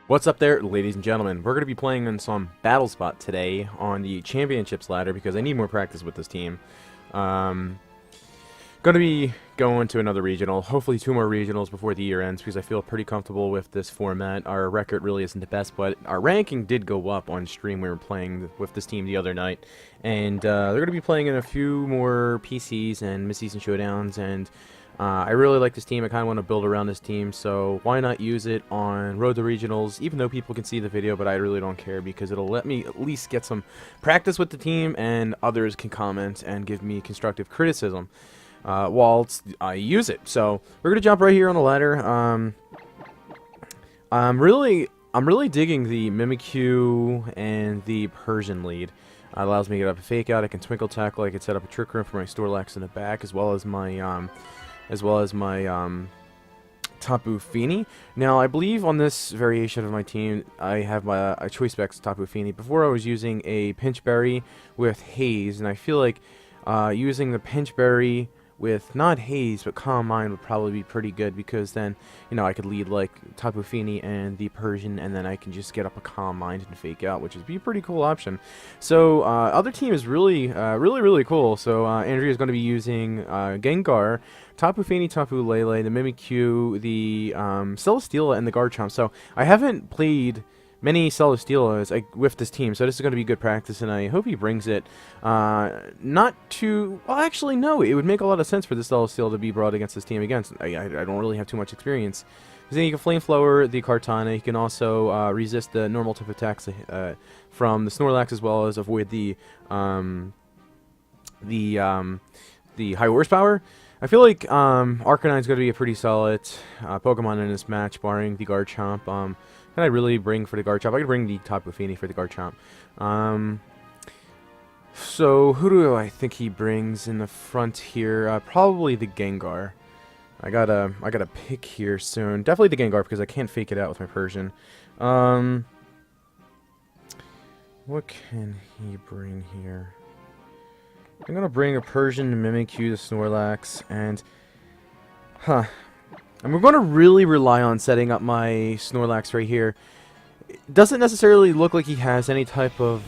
What's up there, ladies and gentlemen? We're going to be playing in some Battle Spot today on the Championships ladder because I need more practice with this team. Going to be going to another regional, hopefully 2 more regionals before the year ends because I feel pretty comfortable with this format. Our record really isn't the best, but our ranking did go up on stream. We were playing with this team the other night, and they're going to be playing in a few more PCs and mid-season showdowns, and I really like this team. I kind of want to build around this team, so why not use it on Road to Regionals, even though people can see the video, but I really don't care because it'll let me at least get some practice with the team, and others can comment and give me constructive criticism whilst I use it. So we're going to jump right here on the ladder. I'm really digging the Mimikyu and the Persian lead. Allows me to get up a fake out. I can twinkle tackle. I can set up a trick room for my Snorlax in the back, as well as my Tapu Fini. Now, I believe on this variation of my team, I have a Choice Specs Tapu Fini. Before, I was using a Pinchberry with Haze, and I feel like using the Pinchberry with not Haze, but Calm Mind would probably be pretty good, because then, you know, I could lead like Tapu Fini and the Persian, and then I can just get up a Calm Mind and fake out, which would be a pretty cool option. So, other team is really cool. So, Andrea's going to be using Gengar, Tapu Fini, Tapu Lele, the Mimikyu, the Celesteela, and the Garchomp. So, I haven't played many Celesteelas with this team, so this is going to be good practice, and I hope he brings it. Not too... Well, actually, no. It would make a lot of sense for this Celesteela to be brought against this team against. I don't really have too much experience. Then you can Flame Flower the Kartana. You can also resist the normal type attacks from the Snorlax, as well as avoid the high horsepower. I feel like Arcanine's going to be a pretty solid Pokemon in this match, barring the Garchomp. Can I really bring for the Garchomp? I could bring the Tapu Fini for the Garchomp. So who do I think he brings in the front here? Probably the Gengar. I gotta pick here soon. Definitely the Gengar, because I can't fake it out with my Persian. What can he bring here? I'm gonna bring a Persian, Mimikyu, the Snorlax, and and we're going to really rely on setting up my Snorlax right here. It doesn't necessarily look like he has any type of...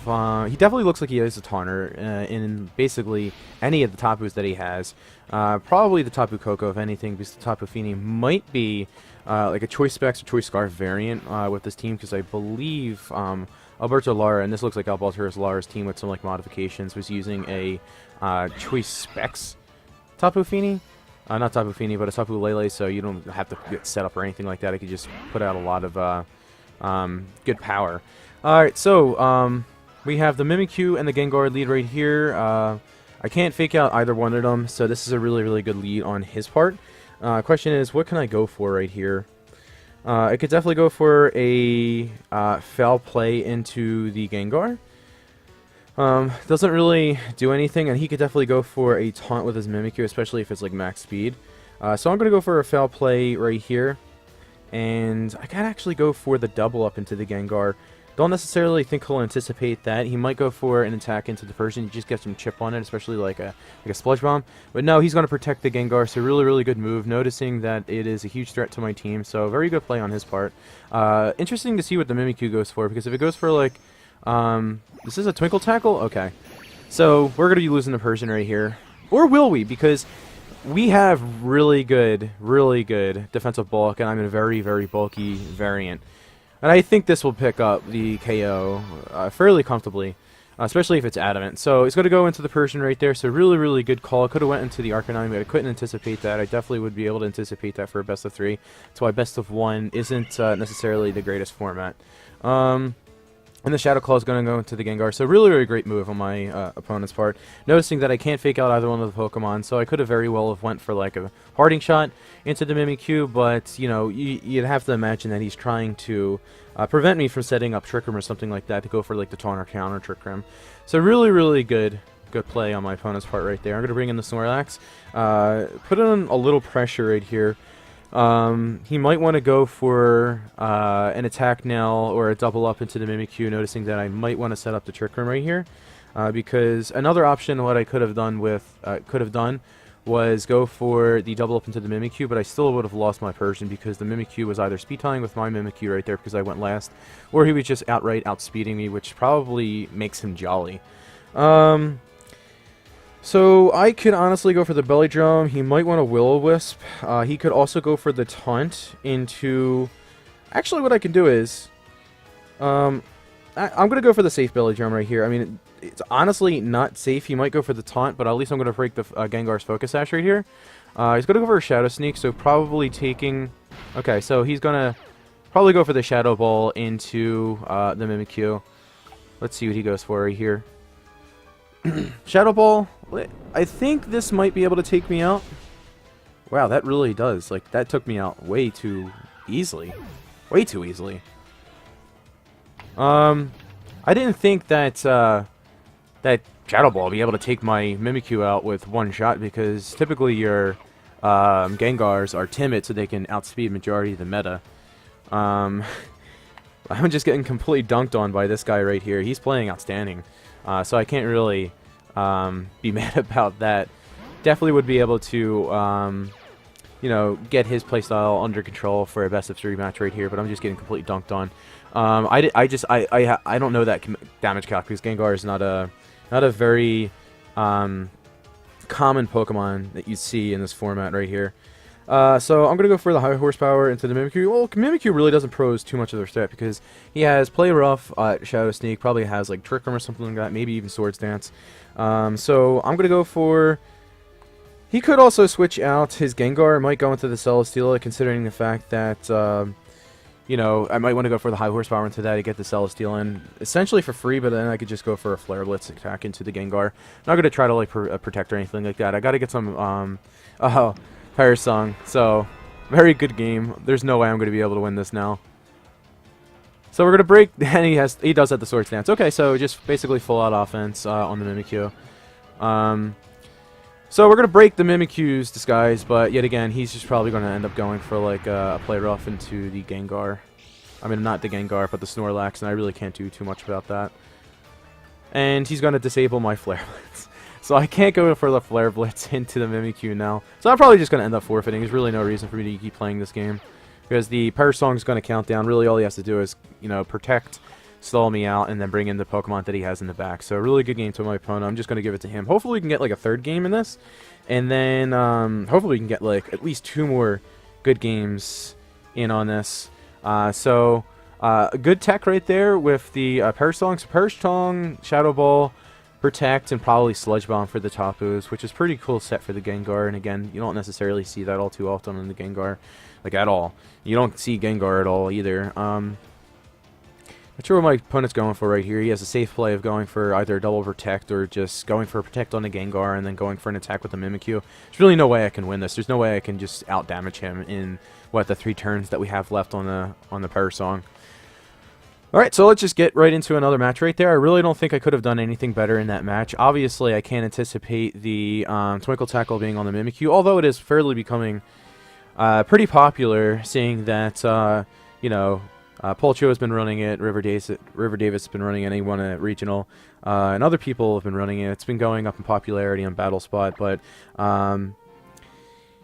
he definitely looks like he has a Taunter in basically any of the Tapus that he has. Probably the Tapu Koko, if anything, because the Tapu Fini might be like a Choice Specs or Choice Scarf variant with this team, because I believe Alberto Lara, and this looks like Alberto Lara's team with some like modifications, was using a Choice Specs Tapu Fini. Not Tapu Fini, but a Tapu Lele, so you don't have to get set up or anything like that. I could just put out a lot of good power. Alright, so we have the Mimikyu and the Gengar lead right here. I can't fake out either one of them, so this is a really good lead on his part. Question is, what can I go for right here? I could definitely go for a foul play into the Gengar. Doesn't really do anything, and he could definitely go for a taunt with his Mimikyu, especially if it's like max speed. So I'm going to go for a foul play right here, and I can actually go for the double up into the Gengar. Don't necessarily think he'll anticipate that. He might go for an attack into the Persian, just get some chip on it, especially like a Sludge Bomb. But no, he's going to protect the Gengar, so really good move, noticing that it is a huge threat to my team, so very good play on his part. Interesting to see what the Mimikyu goes for, because if it goes for like... this is a Twinkle Tackle? Okay. So, we're going to be losing the Persian right here. Or will we? Because we have really good defensive bulk, and I'm in a very bulky variant. And I think this will pick up the KO fairly comfortably, especially if it's adamant. So, it's going to go into the Persian right there, so really good call. Could have went into the Arcanine, but I couldn't anticipate that. I definitely would be able to anticipate that for a best of 3. That's why best of 1 isn't necessarily the greatest format. And the Shadow Claw is going to go into the Gengar, so really great move on my opponent's part. Noticing that I can't fake out either one of the Pokemon, so I could have very well have went for like a Harding Shot into the Mimikyu, but, you know, you'd have to imagine that he's trying to prevent me from setting up Trick Room or something like that to go for like the Taunt or Counter Trick Room. So really good play on my opponent's part right there. I'm going to bring in the Snorlax, put in a little pressure right here. He might want to go for an attack now or a double up into the Mimikyu, noticing that I might want to set up the Trick Room right here, because another option what I could have done was go for the double up into the Mimikyu, but I still would have lost my Persian because the Mimikyu was either speed tying with my Mimikyu right there because I went last, or he was just outright outspeeding me, which probably makes him jolly. So I could honestly go for the belly drum. He might want a Will-O-Wisp. He could also go for the taunt into... Actually, what I can do is... I'm going to go for the safe belly drum right here. I mean, it's honestly not safe. He might go for the taunt, but at least I'm going to break the Gengar's Focus Sash right here. He's going to go for a Shadow Sneak, so probably taking... Okay, so he's going to probably go for the Shadow Ball into the Mimikyu. Let's see what he goes for right here. Shadow Ball, I think this might be able to take me out. Wow, that really does. Like, that took me out way too easily. Way too easily. I didn't think that, that Shadow Ball would be able to take my Mimikyu out with one shot, because typically your Gengars are timid, so they can outspeed majority of the meta. I'm just getting completely dunked on by this guy right here. He's playing outstanding. So I can't really be mad about that. Definitely would be able to, you know, get his playstyle under control for a best-of-3 match right here, but I'm just getting completely dunked on. I don't know that damage calc, because Gengar is not a very common Pokemon that you see in this format right here. So I'm going to go for the high horsepower into the Mimikyu. Well, Mimikyu really doesn't pose too much of their threat because he has Play Rough, Shadow Sneak, probably has like Trick Room or something like that, maybe even Swords Dance. So I'm going to go for... He could also switch out his Gengar. Might go into the Celesteela, considering the fact that, you know, I might want to go for the high horsepower into that to get the Celesteela in essentially for free, but then I could just go for a Flare Blitz attack into the Gengar. I'm not going to try to like protect or anything like that. I got to get some... Persian, so very good game. There's no way I'm going to be able to win this now. So we're going to break, and he does have the Sword Stance. Okay, so just basically full out offense on the Mimikyu. So we're going to break the Mimikyu's disguise, but yet again, he's just probably going to end up going for like a Play Rough into the Gengar. I mean, not the Gengar, but the Snorlax, and I really can't do too much about that. And he's going to disable my Flare Blitz. So I can't go for the Flare Blitz into the Mimikyu now. So I'm probably just going to end up forfeiting. There's really no reason for me to keep playing this game, because the Persian is going to count down. Really all he has to do is, you know, protect, stall me out, and then bring in the Pokemon that he has in the back. So a really good game to my opponent. I'm just going to give it to him. Hopefully we can get like a third game in this. And then hopefully we can get like at least 2 more good games in on this. Good tech right there with the Persian, Shadow Ball, Protect, and probably Sludge Bomb for the Tapus, which is pretty cool set for the Gengar. And again, you don't necessarily see that all too often in the Gengar, like at all. You don't see Gengar at all either. Not sure what my opponent's going for right here. He has a safe play of going for either a double Protect or just going for a Protect on the Gengar and then going for an attack with the Mimikyu. There's really no way I can win this. There's no way I can just out damage him in what the 3 turns that we have left on the Persian. Alright, so let's just get right into another match right there. I really don't think I could have done anything better in that match. Obviously, I can't anticipate the Twinkle Tackle being on the Mimikyu, although it is fairly becoming pretty popular, seeing that, you know, Polcho has been running it, River Davis has been running it, he won a regional, and other people have been running it. It's been going up in popularity on Battle Spot, but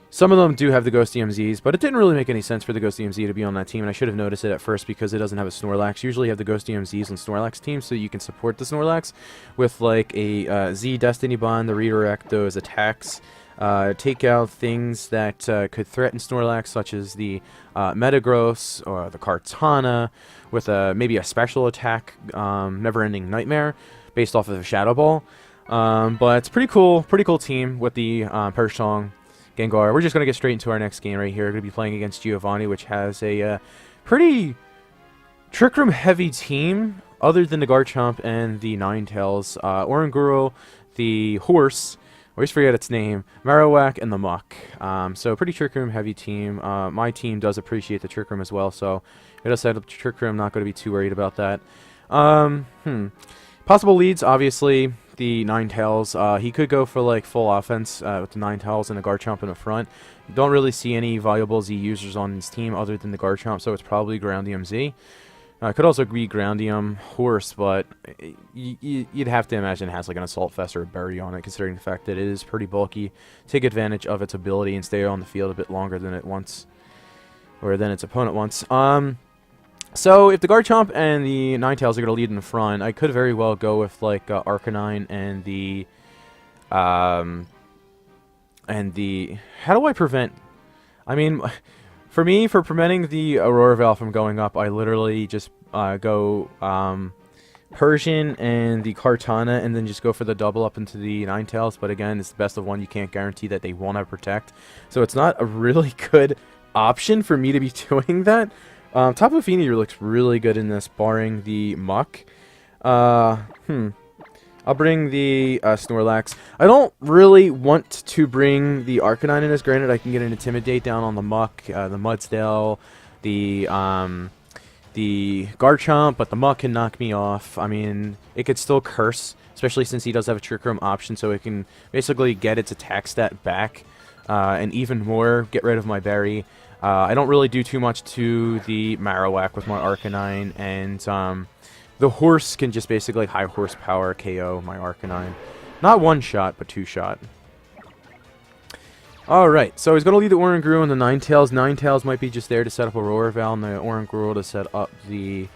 some of them do have the Ghost DMZs, but it didn't really make any sense for the Ghost DMZ to be on that team, and I should have noticed it at first because it doesn't have a Snorlax. Usually you have the Ghost DMZs on Snorlax teams, so you can support the Snorlax with like a Z Destiny Bond to redirect those attacks, take out things that could threaten Snorlax, such as the Metagross or the Kartana, with maybe a special attack, Never-Ending Nightmare, based off of a Shadow Ball. But it's pretty cool team with the Persian Gengar. We're just going to get straight into our next game right here. We're going to be playing against Giovanni, which has a pretty Trick Room heavy team, other than the Garchomp and the Ninetales. Oranguru, the horse, I always forget its name, Marowak, and the Muck. So pretty Trick Room heavy team. My team does appreciate the Trick Room as well, so it does set up Trick Room. I'm not going to be too worried about that. Possible leads, obviously, the Ninetales. He could go for like full offense with the Ninetales and a Garchomp in the front. Don't really see any viable Z users on his team other than the Garchomp, so it's probably Ground DMZ. Could also be Groundium Horse, but you'd have to imagine it has like an Assault Vest or a Berry on it, considering the fact that it is pretty bulky. Take advantage of its ability and stay on the field a bit longer than it wants, or than its opponent wants. So if the Garchomp and the Ninetales are going to lead in the front, I could very well go with like Arcanine and the how do I prevent? I mean, for me, for preventing the Aurora Veil from going up, I literally just go Persian and the Kartana, and then just go for the double up into the Ninetales. But again, it's the best of one. You can't guarantee that they won't have Protect, so it's not a really good option for me to be doing that. Tapu Fini looks really good in this, barring the Muck. I'll bring the Snorlax. I don't really want to bring the Arcanine in this. Granted, I can get an Intimidate down on the Muck, the Mudsdale, the Garchomp, but the Muck can knock me off. I mean, it could still Curse, especially since he does have a Trick Room option, so it can basically get its attack stat back, and even more, get rid of my Berry. I don't really do too much to the Marowak with my Arcanine, and the Horse can just basically high horsepower KO my Arcanine. Not one shot, but two shot. Alright, so he's going to lead the Oranguru and the Ninetales. Ninetales might be just there to set up Aurora Veil, and the Oranguru to set up the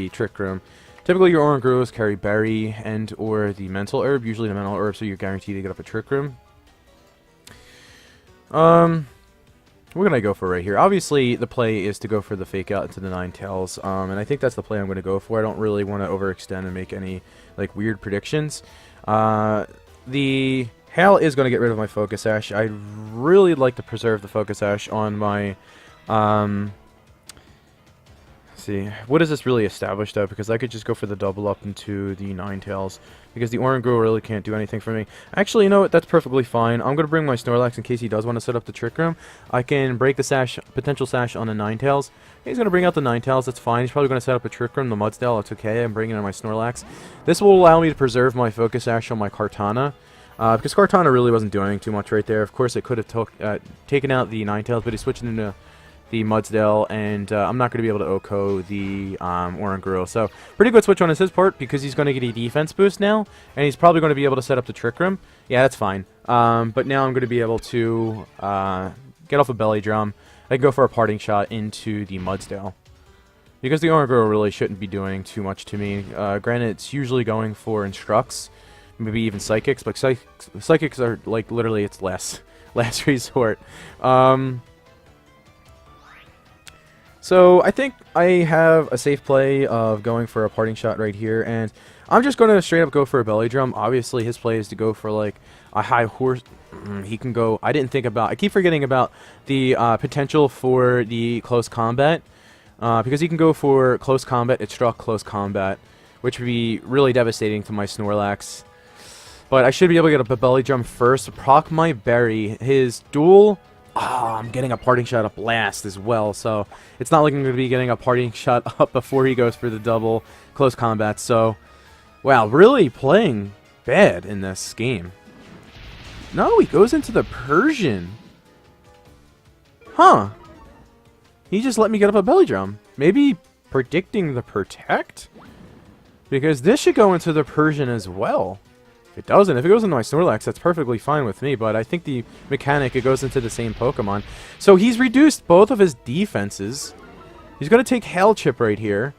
Trick Room. Typically your Orangurus carry Berry and or the Mental Herb, usually the Mental Herb, so you're guaranteed to get up a Trick Room. What can I go for right here? Obviously, the play is to go for the Fake Out into the Ninetales, and I think that's the play I'm going to go for. I don't really want to overextend and make any like weird predictions. The Hail is going to get rid of my Focus Sash. I'd really like to preserve the Focus Sash on my... see, what is this really established at? Because I could just go for the double up into the Ninetales, because the Oranguru really can't do anything for me. Actually, you know what? That's perfectly fine. I'm going to bring my Snorlax in case he does want to set up the Trick Room. I can break the Sash, potential Sash on the Ninetales. He's going to bring out the Ninetales. That's fine. He's probably going to set up a Trick Room, the Mudsdale. That's okay. I'm bringing in my Snorlax. This will allow me to preserve my Focus Sash on my Kartana. Because Kartana really wasn't doing too much right there. Of course, it could have taken out the Ninetales, but he switched into the Mudsdale, and I'm not going to be able to OHKO the Oranguru. So, pretty good switch on his part, because he's going to get a defense boost now, and he's probably going to be able to set up the Trick Room. Yeah, that's fine. But now I'm going to be able to get off a Belly Drum. I can go for a Parting Shot into the Mudsdale, because the Oranguru really shouldn't be doing too much to me. Granted, it's usually going for Instructs, maybe even Psychics, but Psychics are, like, literally its last resort. So I think I have a safe play of going for a Parting Shot right here, and I'm just going to straight up go for a Belly Drum. Obviously, his play is to go for like a high horse. He can go. I didn't think about. I keep forgetting about the potential for the close combat, because he can go for close combat. It struck close combat, which would be really devastating to my Snorlax. But I should be able to get up a Belly Drum first. Proc my Berry. His dual. I'm getting a Parting Shot up last as well, so it's not like I'm going to be getting a Parting Shot up before he goes for the double close combat. So, wow, really playing bad in this game. No, he goes into the Persian. Huh. He just let me get up a Belly Drum. Maybe predicting the Protect? Because this should go into the Persian as well. It doesn't. If it goes into my Snorlax, that's perfectly fine with me, but I think the mechanic, it goes into the same Pokemon. So he's reduced both of his defenses. He's going to take Hail Chip right here.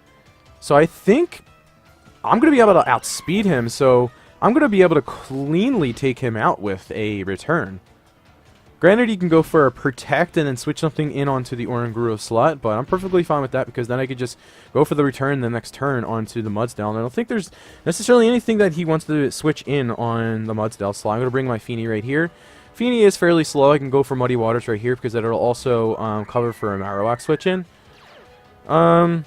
So I think I'm going to be able to outspeed him, so I'm going to be able to cleanly take him out with a Return. Granted, he can go for a Protect and then switch something in onto the Oranguru slot, but I'm perfectly fine with that, because then I could just go for the Return the next turn onto the Mudsdale. And I don't think there's necessarily anything that he wants to switch in on the Mudsdale slot. I'm going to bring my Fini right here. Fini is fairly slow. I can go for Muddy Waters right here, because it'll also cover for a Marowak switch in. I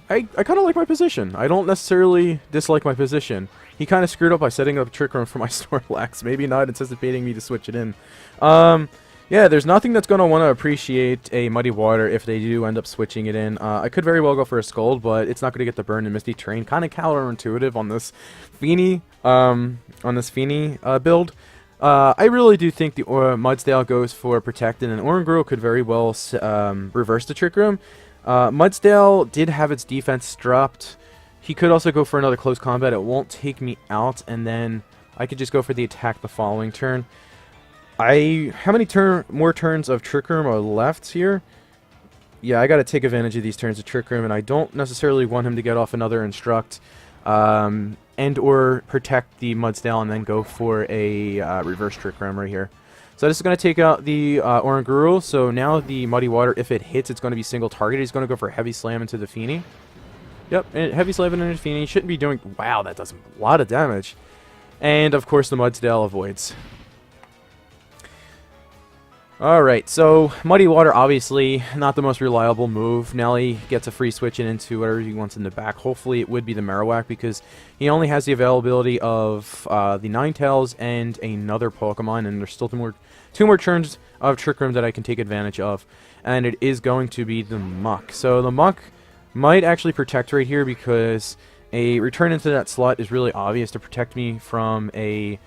kind of like my position. I don't necessarily dislike my position. He kind of screwed up by setting up a Trick Room for my Snorlax, maybe not anticipating me to switch it in. Yeah, there's nothing that's going to want to appreciate a Muddy Water if they do end up switching it in. I could very well go for a Scald, but it's not going to get the Burn and Misty Terrain. Kind of counterintuitive on this Fini, build. I really do think the Mudsdale goes for Protect, and Oranguru could very well reverse the Trick Room. Mudsdale did have its defense dropped. He could also go for another close combat. It won't take me out, and then I could just go for the attack the following turn. How many more turns of Trick Room are left here? Yeah, I gotta take advantage of these turns of Trick Room, and I don't necessarily want him to get off another Instruct, and or protect the Mudsdale and then go for a reverse Trick Room right here. So this is going to take out the Oranguru. So now the Muddy Water, if it hits, it's going to be single target. He's going to go for Heavy Slam into the Feeny. Yep, Heavy Slam into the Feeny. Shouldn't be doing... Wow, that does a lot of damage. And, of course, the Mudsdale avoids. Alright, so Muddy Water, obviously, not the most reliable move. Nelly gets a free switch into whatever he wants in the back. Hopefully it would be the Marowak, because he only has the availability of the Ninetales and another Pokemon, and there's still two more turns of Trick Room that I can take advantage of. And it is going to be the Muck. So the Muck might actually protect right here, because a return into that slot is really obvious to protect me from a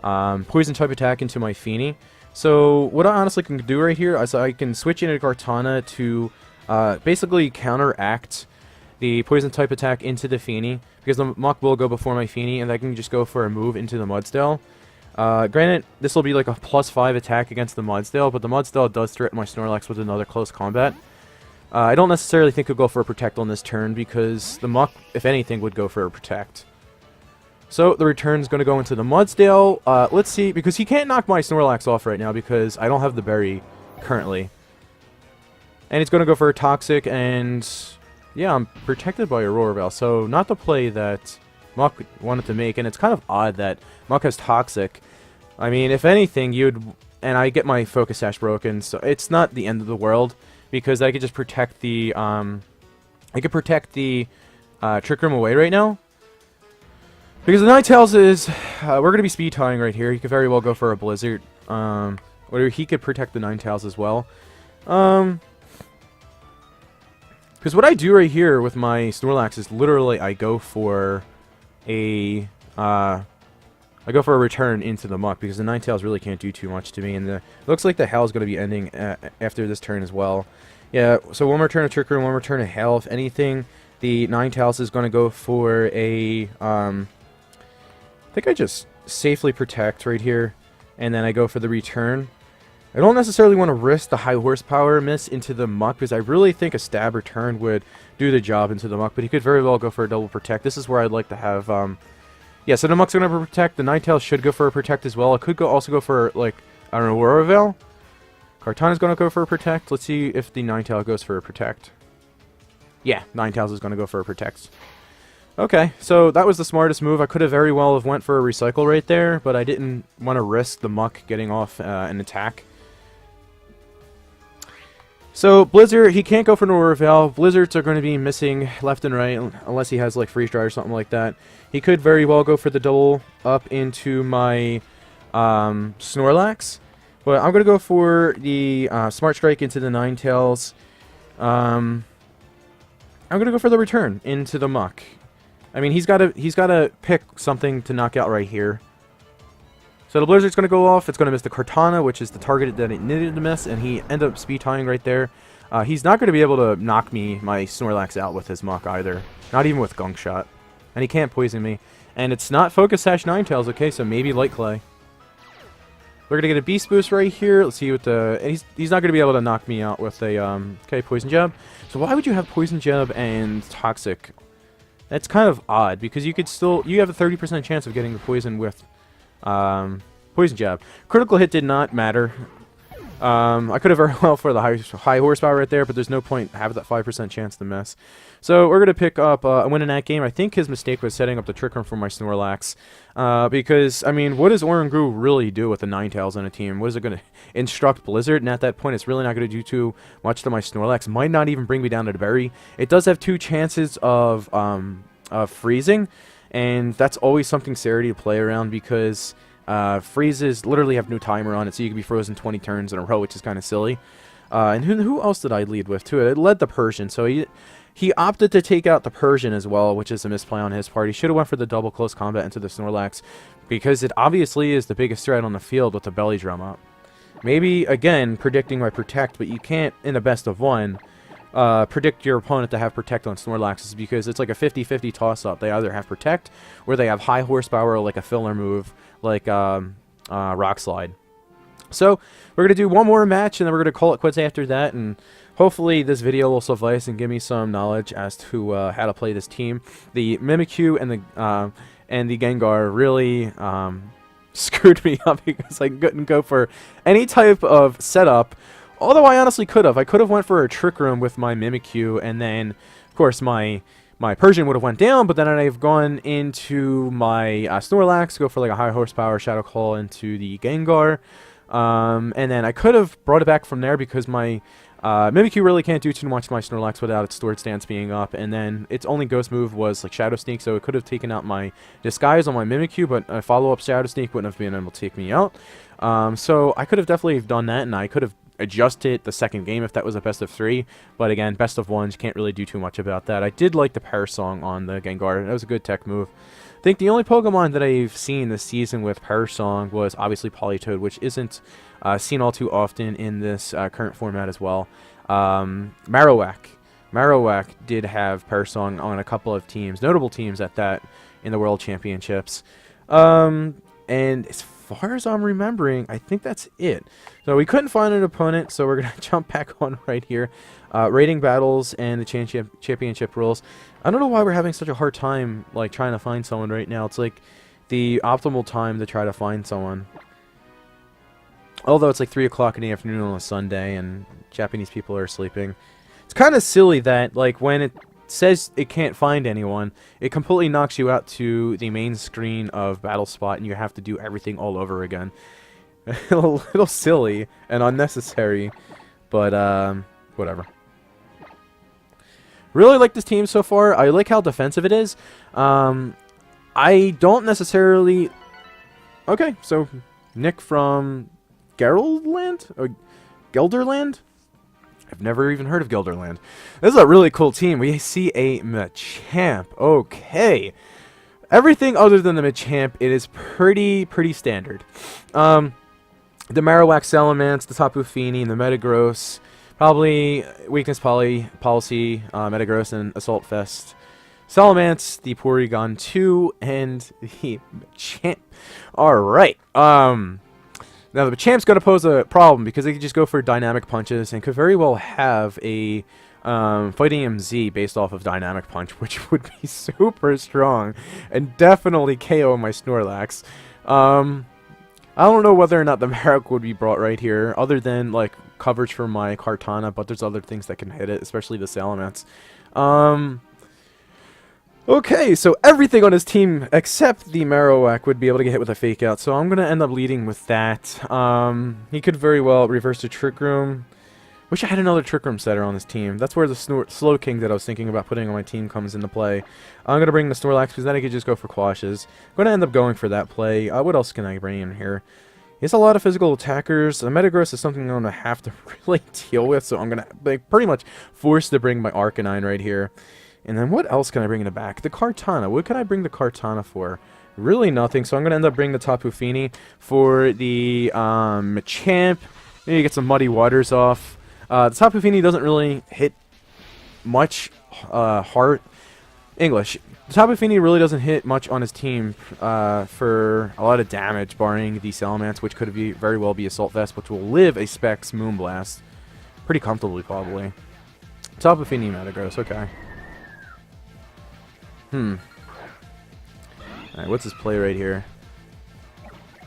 poison type attack into my Feeny. So what I honestly can do right here is I can switch into Kartana to basically counteract the poison type attack into the Feeny, because the Muck will go before my Feeny, and I can just go for a move into the Mudsdale. Granted, this will be like a +5 attack against the Mudsdale, but the Mudsdale does threaten my Snorlax with another close combat. I don't necessarily think he'll go for a Protect on this turn, because the Muck, if anything, would go for a Protect. So the return is going to go into the Mudsdale. Let's see, because he can't knock my Snorlax off right now because I don't have the berry currently. And he's going to go for a Toxic, and yeah, I'm protected by Aurora Veil. So not the play that Muck wanted to make, and it's kind of odd that Muck has Toxic. I mean, if anything, you'd... And I get my Focus Sash broken, so it's not the end of the world, because I could just protect the... I could protect the Trick Room away right now. Because the Ninetales is... we're going to be speed tying right here. He could very well go for a Blizzard. Or he could protect the Ninetales as well. Because what I do right here with my Snorlax is literally I go for a... I go for a return into the Muck, because the Ninetales really can't do too much to me. And it looks like the Hell is going to be ending after this turn as well. Yeah, so one more turn of Trick Room, one more turn of Hell. If anything, the Ninetales is going to go for a... I think I just safely protect right here, and then I go for the return. I don't necessarily want to risk the high horsepower miss into the Muck, because I really think a stab return would do the job into the Muck, but he could very well go for a double protect. This is where I'd like to have, yeah, so the Muck's going to protect. The Ninetales should go for a protect as well. It could also go for, like, I don't know, Aurora Veil. Kartana's going to go for a protect. Let's see if the Ninetale goes for a protect. Yeah, Ninetales is going to go for a protect. Okay, so that was the smartest move. I could have very well have went for a recycle right there, but I didn't want to risk the Muck getting off an attack. So Blizzard, he can't go for an Aurora Veil. Blizzards are going to be missing left and right, unless he has like Freeze Dry or something like that. He could very well go for the double up into my Snorlax, but I'm going to go for the Smart Strike into the Ninetales. I'm going to go for the return into the Muck. I mean, he's got to pick something to knock out right here. So the Blizzard's going to go off. It's going to miss the Kartana, which is the target that it needed to miss, and he ended up speed tying right there. He's not going to be able to knock my Snorlax out with his Muck either. Not even with Gunk Shot. And he can't poison me. And it's not Focus Sash Ninetales, okay, so maybe Light Clay. We're going to get a Beast Boost right here. Let's see what the... He's not going to be able to knock me out with a... okay, Poison Jab. So why would you have Poison Jab and Toxic? That's kind of odd, because you could still... You have a 30% chance of getting the poison with Poison Jab. Critical hit did not matter. I could have very well for the high horsepower right there, but there's no point having that 5% chance to miss. So we're going to pick up a win in that game. I think his mistake was setting up the Trick Room for my Snorlax. Because, I mean, what does Oranguru really do with the Ninetales on a team? What is it going to instruct Blizzard? And at that point, it's really not going to do too much to my Snorlax. Might not even bring me down to the berry. It does have 2 chances of freezing, and that's always something scary to play around, because freezes literally have no timer on it, so you can be frozen 20 turns in a row, which is kind of silly. And who else did I lead with too? It led the Persian, so he opted to take out the Persian as well, which is a misplay on his part. He should have went for the double close combat into the Snorlax, because it obviously is the biggest threat on the field with the belly drum up. Maybe, again, predicting my protect, but you can't, in a best of 1, predict your opponent to have Protect on Snorlaxes, because it's like a 50-50 toss-up. They either have Protect, or they have high horsepower, like a filler move, like Rock Slide. So we're going to do one more match, and then we're going to call it quits after that, and hopefully this video will suffice and give me some knowledge as to how to play this team. The Mimikyu and the Gengar really screwed me up because I couldn't go for any type of setup. Although I honestly could have. I could have went for a Trick Room with my Mimikyu, and then, of course, my Persian would have went down, but then I've gone into my Snorlax, go for like a high horsepower Shadow Claw into the Gengar. And then I could have brought it back from there because my Mimikyu really can't do too much to my Snorlax without its Sword Stance being up, and then its only Ghost move was like Shadow Sneak, so it could have taken out my Disguise on my Mimikyu, but a follow-up Shadow Sneak wouldn't have been able to take me out. So I could have definitely done that, and I could have adjusted the second game if that was a best of 3, but again, best of 1s, can't really do too much about that. I did like the Parasong on the Gengar. That was a good tech move. I think the only Pokemon that I've seen this season with Parasong was obviously Politoed, which isn't seen all too often in this current format as well. Marowak did have Parasong on a couple of teams, notable teams at that, in the World Championships. And as far as I'm remembering, I think that's it. So we couldn't find an opponent, so we're going to jump back on right here. Rating battles and the championship rules. I don't know why we're having such a hard time like trying to find someone right now. It's like the optimal time to try to find someone. Although it's like 3 o'clock in the afternoon on a Sunday and Japanese people are sleeping. It's kind of silly that like when it says it can't find anyone, it completely knocks you out to the main screen of Battle Spot and you have to do everything all over again. A little silly and unnecessary, but whatever. Really like this team so far. I like how defensive it is. I don't necessarily... Okay, so Nick from Geraldland? Or Gelderland? I've never even heard of Gelderland. This is a really cool team. We see a Machamp. Okay. Everything other than the Machamp, it is pretty standard. The Marowak Salamence, the Tapu Fini, and the Metagross. Probably Weakness Policy, Metagross, and Assault Fest. Salamence, the Porygon 2, and the Machamp. Alright. Now, the Machamp's going to pose a problem because they could just go for Dynamic Punches and could very well have a Fighting MZ based off of Dynamic Punch, which would be super strong and definitely KO my Snorlax. I don't know whether or not the Marowak would be brought right here, other than like coverage for my Kartana, but there's other things that can hit it, especially the Salamence. Okay, so everything on his team except the Marowak would be able to get hit with a Fake Out, so I'm going to end up leading with that. He could very well reverse the Trick Room. Wish I had another Trick Room setter on this team. That's where the Slow King that I was thinking about putting on my team comes into play. I'm going to bring the Snorlax because then I could just go for Quashes. I'm going to end up going for that play. What else can I bring in here? He has a lot of physical attackers. The Metagross is something I'm going to have to really deal with, so I'm going to like, pretty much force to bring my Arcanine right here. And then what else can I bring in the back? The Kartana. What can I bring the Kartana for? Really nothing, so I'm going to end up bringing the Tapu Fini for the Machamp. Maybe get some Muddy Waters off. The Tapu Fini doesn't really hit much hard. English. The Tapu Fini really doesn't hit much on his team for a lot of damage, barring the Salamence, which could be very well be Assault Vest, which will live a Specs Moonblast. Pretty comfortably, probably. Tapu Fini Metagross, okay. Alright, what's his play right here?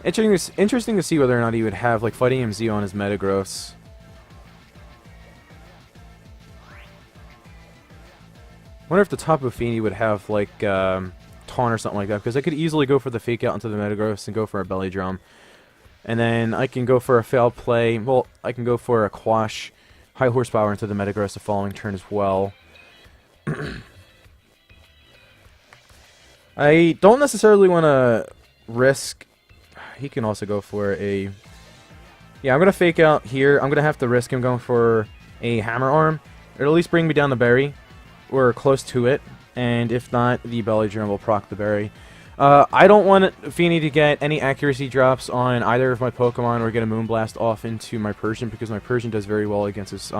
Interesting to see whether or not he would have like Fighting MZ on his Metagross. Wonder if the Tapu Fini would have like Taunt or something like that, because I could easily go for the Fake Out into the Metagross and go for a Belly Drum. And then I can go for a failed play. Well, I can go for a Quash High Horsepower into the Metagross the following turn as well. I don't necessarily want to risk... He can also go for a... Yeah, I'm going to Fake Out here. I'm going to have to risk him going for a Hammer Arm. It'll at least bring me down the berry, or close to it. And if not, the Belly Drum will proc the berry. I don't want Fini to get any accuracy drops on either of my Pokemon or get a Moonblast off into my Persian, because my Persian does very well against his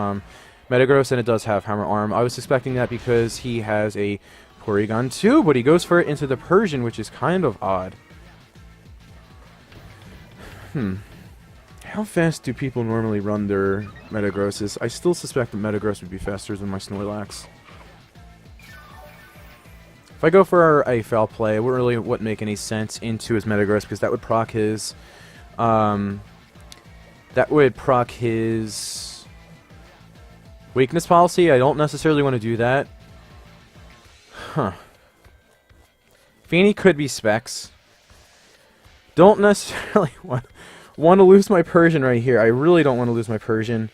Metagross, and it does have Hammer Arm. I was expecting that because he has a Porygon too, but he goes for it into the Persian, which is kind of odd. How fast do people normally run their Metagrosses? I still suspect that Metagross would be faster than my Snorlax. If I go for a foul play, it wouldn't make any sense into his Metagross because that would proc his... weakness policy. I don't necessarily want to do that. Feeny could be Specs. Don't necessarily want to lose my Persian right here. I really don't want to lose my Persian.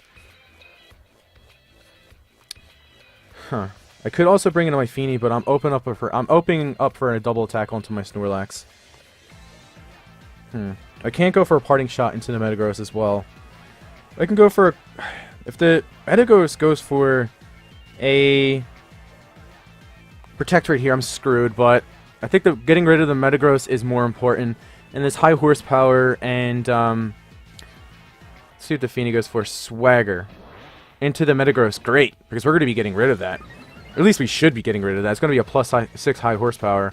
I could also bring in my Feeny, but I'm opening up for a double attack onto my Snorlax. I can't go for a parting shot into the Metagross as well. I can go for if the Metagross goes for a Protect right here, I'm screwed, but I think that getting rid of the Metagross is more important. And this high horsepower and let's see what the Feeny goes for. Swagger into the Metagross. Great, because we're going to be getting rid of that. Or at least we should be getting rid of that. It's going to be a +6 high horsepower.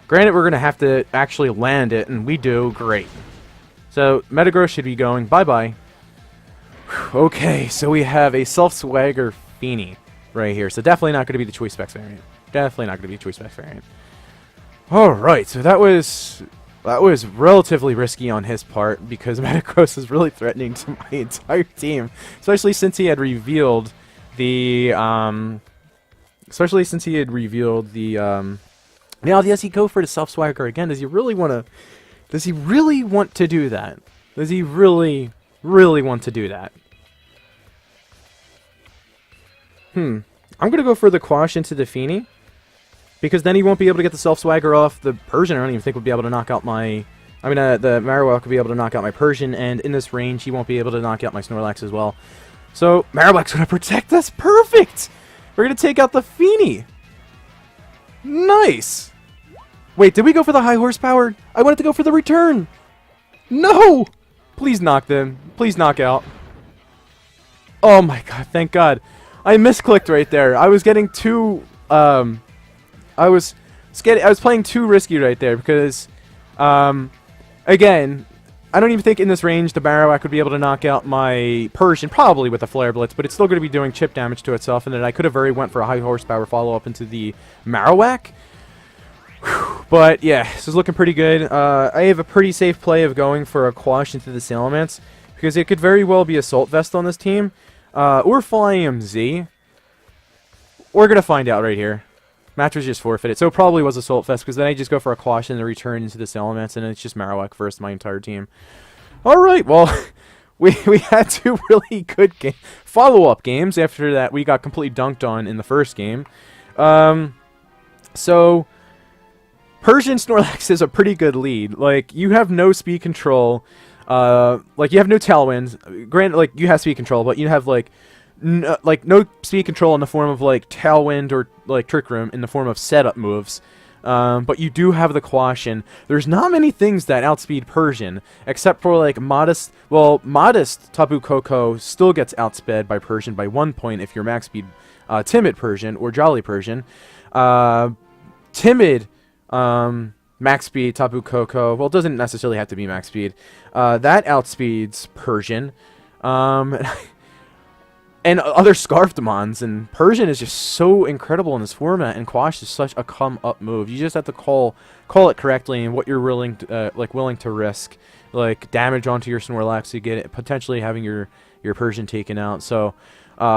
Granted, we're going to have to actually land it, and we do. Great. So Metagross should be going bye-bye. Okay, so we have a self-swagger Feeny right here. So definitely not going to be the Choice Specs variant. Definitely not going to be a Choice Specs variant. Alright, so that was relatively risky on his part because Metagross is really threatening to my entire team. Especially since he had revealed the... now, does he go for the self-swagger again? Does he really want to... Does he really want to do that? Does he really want to do that? I'm going to go for the Quash into the Feeny. Because then he won't be able to get the self-swagger off the Persian. I don't even think we'll be able to knock out my... the Marowak will be able to knock out my Persian, and in this range, he won't be able to knock out my Snorlax as well. So, Marowak's going to protect us. Perfect! We're going to take out the Feeny. Nice! Wait, did we go for the high horsepower? I wanted to go for the return. No! Please knock them. Please knock out. Oh my god, thank god. I misclicked right there. I was getting too... I was playing too risky right there because, again, I don't even think in this range the Marowak would be able to knock out my Persian, probably with a Flare Blitz, but it's still going to be doing chip damage to itself, and then I could have very went for a high horsepower follow-up into the Marowak. Whew. But, yeah, this is looking pretty good. I have a pretty safe play of going for a Quash into the Salamence, because it could very well be Assault Vest on this team, or Flying Z. We're going to find out right here. Match was just forfeited, so it probably was Assault Vest, because then I just go for a Quash and a return into the Salamence, and it's just Marowak versus my entire team. Alright, well, we had two really good follow-up games after that we got completely dunked on in the first game. So, Persian Snorlax is a pretty good lead. Like, you have no speed control, like, you have no Tailwind. Granted, like, you have speed control, but you have, like, no speed control in the form of like Tailwind or like Trick Room in the form of setup moves, but you do have the Quash, and there's not many things that outspeed Persian except for like modest Tapu Koko still gets outsped by Persian by 1 point if you're max speed Timid Persian or Jolly Persian. Timid max speed Tapu Koko, well, it doesn't necessarily have to be max speed, that outspeeds Persian. And other Scarfdemons, and Persian is just so incredible in this format, and Quash is such a come-up move. You just have to call it correctly and what you're willing to risk, like damage onto your Snorlax to get it, potentially having your Persian taken out. So,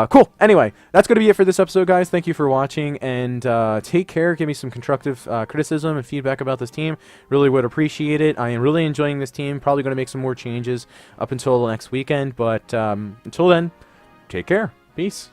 cool. Anyway, that's going to be it for this episode, guys. Thank you for watching, and take care. Give me some constructive criticism and feedback about this team. Really would appreciate it. I am really enjoying this team. Probably going to make some more changes up until the next weekend, but until then, take care. Peace.